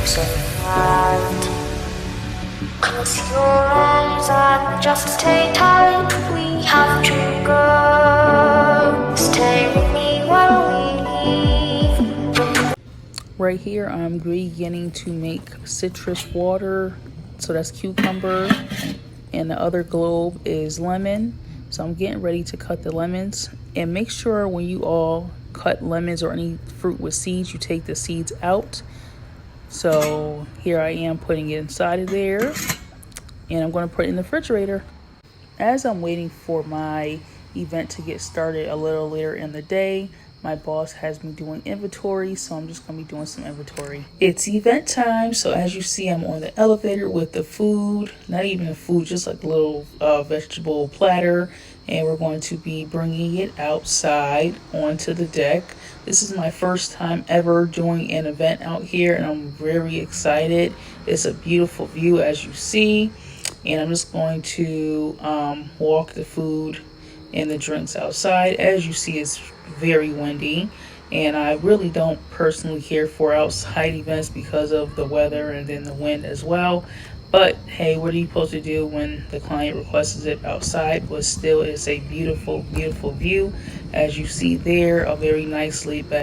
so right. Close your eyes and just stay tight. We have to go. Stay with me while we leave. Right here, I'm beginning to make citrus water. So that's cucumber, and the other globe is lemon. So I'm getting ready to cut the lemons. And make sure when you all cut lemons or any fruit with seeds, you take the seeds out. So here I am putting it inside of there, and I'm going to put it in the refrigerator. As I'm waiting for my event to get started a little later in the day, my boss has me doing inventory, so I'm just going to be doing some inventory. It's event time, so as you see, I'm on the elevator with the food, not even the food, just like a little vegetable platter, and we're going to be bringing it outside onto the deck. This is my first time ever doing an event out here, and I'm very excited. It's a beautiful view, as you see, and I'm just going to walk the food and the drinks outside. As you see, it's very windy, and I really don't personally care for outside events because of the weather and then the wind as well. But hey, what are you supposed to do when the client requests it outside? But still, it's a beautiful, beautiful view. As you see there, a very nicely back